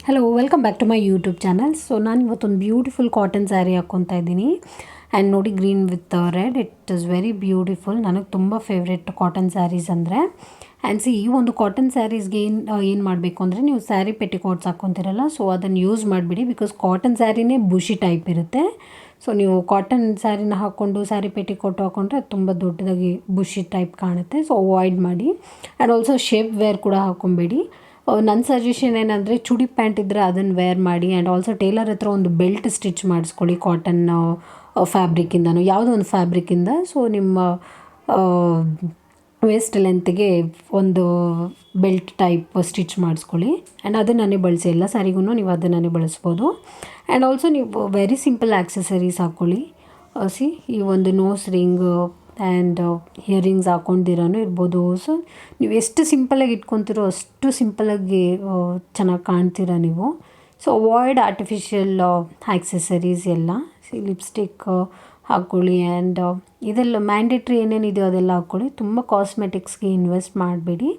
Hello welcome back to my YouTube channel. So ನಾನು ಇವತ್ತೊಂದು beautiful cotton sari ಹಾಕ್ಕೊತಾ ಇದ್ದೀನಿ. ಆ್ಯಂಡ್ ನೋಡಿ, green with red, it is very beautiful. ನನಗೆ ತುಂಬ ಫೇವ್ರೆಟ್ ಕಾಟನ್ ಸ್ಯಾರೀಸ್ ಅಂದರೆ. ಆ್ಯಂಡ್ ಸಿ, ಈ ಒಂದು ಕಾಟನ್ ಸ್ಯಾರೀಸ್ಗೆ ಏನು ಮಾಡಬೇಕು ಅಂದರೆ, ನೀವು ಸ್ಯಾರಿ ಪೆಟಿಕೋಟ್ಸ್ ಹಾಕ್ಕೊತಿರಲ್ಲ, ಸೊ ಅದನ್ನು ಯೂಸ್ ಮಾಡಿಬಿಡಿ. ಬಿಕಾಸ್ ಕಾಟನ್ ಸ್ಯಾರಿನೇ ಬುಷಿ ಟೈಪ್ ಇರುತ್ತೆ. ಸೊ ನೀವು ಕಾಟನ್ ಸ್ಯಾರಿನ ಹಾಕ್ಕೊಂಡು ಸ್ಯಾರಿ ಪೆಟಿಕೋಟ್ ಹಾಕ್ಕೊಂಡ್ರೆ ಅದು ತುಂಬ ದೊಡ್ಡದಾಗಿ ಬುಷಿ ಟೈಪ್ ಕಾಣುತ್ತೆ. ಸೊ ಅವಾಯ್ಡ್ ಮಾಡಿ. ಆ್ಯಂಡ್ ಆಲ್ಸೋ ಶೇಪ್ ವೇರ್ ಕೂಡ ಹಾಕ್ಕೊಬೇಡಿ. ನನ್ನ ಸಜೆಷನ್ ಏನಂದರೆ, ಚೂಡಿ ಪ್ಯಾಂಟ್ ಇದ್ದರೆ ಅದನ್ನು ವೇರ್ ಮಾಡಿ. ಆ್ಯಂಡ್ ಆಲ್ಸೋ ಟೇಲರ್ ಹತ್ರ ಒಂದು ಬೆಲ್ಟ್ ಸ್ಟಿಚ್ ಮಾಡಿಸ್ಕೊಳ್ಳಿ, ಕಾಟನ್ ಫ್ಯಾಬ್ರಿಕ್ಕಿಂದನೂ, ಯಾವುದೋ ಒಂದು ಫ್ಯಾಬ್ರಿಕ್ಕಿಂದ. ಸೊ ನಿಮ್ಮ ವೇಸ್ಟ್ ಲೆಂತ್ಗೆ ಒಂದು ಬೆಲ್ಟ್ ಟೈಪ್ ಸ್ಟಿಚ್ ಮಾಡಿಸ್ಕೊಳ್ಳಿ. ಆ್ಯಂಡ್ ಅದನ್ನೇ ಬಳಸಿ, ಎಲ್ಲ ಸ್ಯಾರಿಗೂ ನೀವು ಅದನ್ನೇ ಬಳಸ್ಬೋದು. ಆ್ಯಂಡ್ ಆಲ್ಸೋ ನೀವು ವೆರಿ ಸಿಂಪಲ್ ಆಕ್ಸೆಸರೀಸ್ ಹಾಕ್ಕೊಳ್ಳಿ. ಈ ಒಂದು ನೋಸ್ ರಿಂಗ್ ಆ್ಯಂಡ್ ಇಯರಿಂಗ್ಸ್ ಹಾಕ್ಕೊಂಡಿರೋನು ಇರ್ಬೋದು. ಸೊ ನೀವು ಎಷ್ಟು ಸಿಂಪಲಾಗಿ ಇಟ್ಕೊತಿರೋ ಅಷ್ಟು ಸಿಂಪಲಾಗಿ ಚೆನ್ನಾಗಿ ಕಾಣ್ತೀರ ನೀವು. ಸೊ ಅವಾಯ್ಡ್ ಆರ್ಟಿಫಿಷಿಯಲ್ ಆಕ್ಸೆಸರೀಸ್ ಎಲ್ಲ. ಲಿಪ್ಸ್ಟಿಕ್ ಹಾಕ್ಕೊಳ್ಳಿ. ಆ್ಯಂಡ್ ಇದೆಲ್ಲ ಮ್ಯಾಂಡೇಟ್ರಿ ಏನೇನಿದೆಯೋ ಅದೆಲ್ಲ ಹಾಕ್ಕೊಳ್ಳಿ. ತುಂಬ ಕಾಸ್ಮೆಟಿಕ್ಸ್ಗೆ ಇನ್ವೆಸ್ಟ್ ಮಾಡಬೇಡಿ.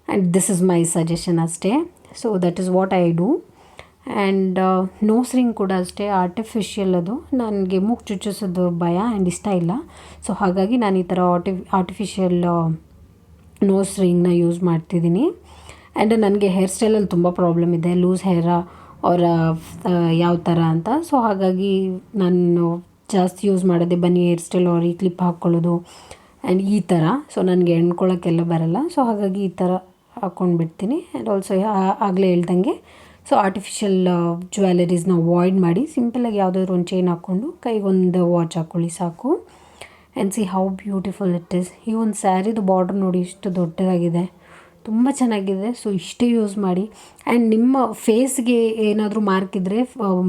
And this is my suggestion ಅಷ್ಟೇ. So that is what I do. And nose ring ಕೂಡ ಅಷ್ಟೇ, ಆರ್ಟಿಫಿಷಿಯಲ್ ಅದು. ನನಗೆ ಮೂಗು ಚುಚ್ಚಿಸೋದು ಭಯ ಆ್ಯಂಡ್ ಇಷ್ಟ ಇಲ್ಲ. ಸೊ ಹಾಗಾಗಿ ನಾನು ಈ ಥರ ಆರ್ಟಿಫಿಷಿಯಲ್ ನೋಸ್ ರಿಂಗ್ನ ಯೂಸ್ ಮಾಡ್ತಿದ್ದೀನಿ. ಆ್ಯಂಡ್ ನನಗೆ ಹೇರ್ ಸ್ಟೈಲಲ್ಲಿ ತುಂಬ ಪ್ರಾಬ್ಲಮ್ ಇದೆ, ಲೂಸ್ ಹೇರ ಅವರ ಯಾವ ಥರ ಅಂತ. ಸೊ ಹಾಗಾಗಿ ನಾನು ಜಾಸ್ತಿ ಯೂಸ್ ಮಾಡೋದೆ ಬನ್ನಿ ಹೇರ್ ಸ್ಟೈಲ್ ಅವ್ರು ಈ ಕ್ಲಿಪ್ ಹಾಕ್ಕೊಳ್ಳೋದು ಆ್ಯಂಡ್ ಈ ಥರ. ಸೊ ನನಗೆ ಎಣ್ಕೊಳಕ್ಕೆಲ್ಲ ಬರಲ್ಲ. ಸೊ ಹಾಗಾಗಿ ಈ ಥರ ಹಾಕ್ಕೊಂಡ್ಬಿಡ್ತೀನಿ. ಆ್ಯಂಡ್ ಆಲ್ಸೋ ಆಗಲೇ ಹೇಳ್ದಂಗೆ, ಸೊ ಆರ್ಟಿಫಿಷಿಯಲ್ ಜ್ಯುವೆಲರೀಸ್ನ ಅವಾಯ್ಡ್ ಮಾಡಿ. ಸಿಂಪಲಾಗಿ ಯಾವುದಾದ್ರು ಒಂದು ಚೈನ್ ಹಾಕ್ಕೊಂಡು ಕೈಗೊಂದು ವಾಚ್ ಹಾಕ್ಕೊಳ್ಳಿ ಸಾಕು. And C how beautiful it is. ಈ ಒಂದು ಸ್ಯಾರಿದು ಬಾರ್ಡರ್ ನೋಡಿ, ಇಷ್ಟು ದೊಡ್ಡದಾಗಿದೆ, ತುಂಬ ಚೆನ್ನಾಗಿದೆ. ಸೊ ಇಷ್ಟೇ ಯೂಸ್ ಮಾಡಿ. ಆ್ಯಂಡ್ ನಿಮ್ಮ ಫೇಸ್ಗೆ ಏನಾದರೂ ಮಾರ್ಕ್ ಇದ್ದರೆ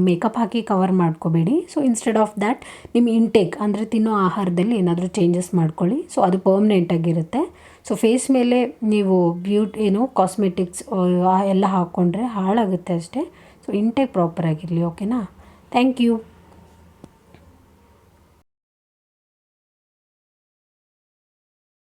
ಮೇಕಪ್ ಹಾಕಿ ಕವರ್ ಮಾಡ್ಕೋಬೇಡಿ. ಸೊ ಇನ್ಸ್ಟೆಡ್ ಆಫ್ ದ್ಯಾಟ್ ನಿಮ್ಮ ಇಂಟೇಕ್ ಅಂದರೆ ತಿನ್ನೋ ಆಹಾರದಲ್ಲಿ ಏನಾದರೂ ಚೇಂಜಸ್ ಮಾಡ್ಕೊಳ್ಳಿ. ಸೊ ಅದು ಪರ್ಮನೆಂಟಾಗಿರುತ್ತೆ. ಸೊ ಫೇಸ್ ಮೇಲೆ ನೀವು ಕಾಸ್ಮೆಟಿಕ್ಸ್ ಎಲ್ಲ ಹಾಕ್ಕೊಂಡ್ರೆ ಹಾಳಾಗುತ್ತೆ ಅಷ್ಟೇ. ಸೊ ಇಂಟೇಕ್ ಪ್ರಾಪರಾಗಿರಲಿ. ಓಕೆನಾ? Thank you.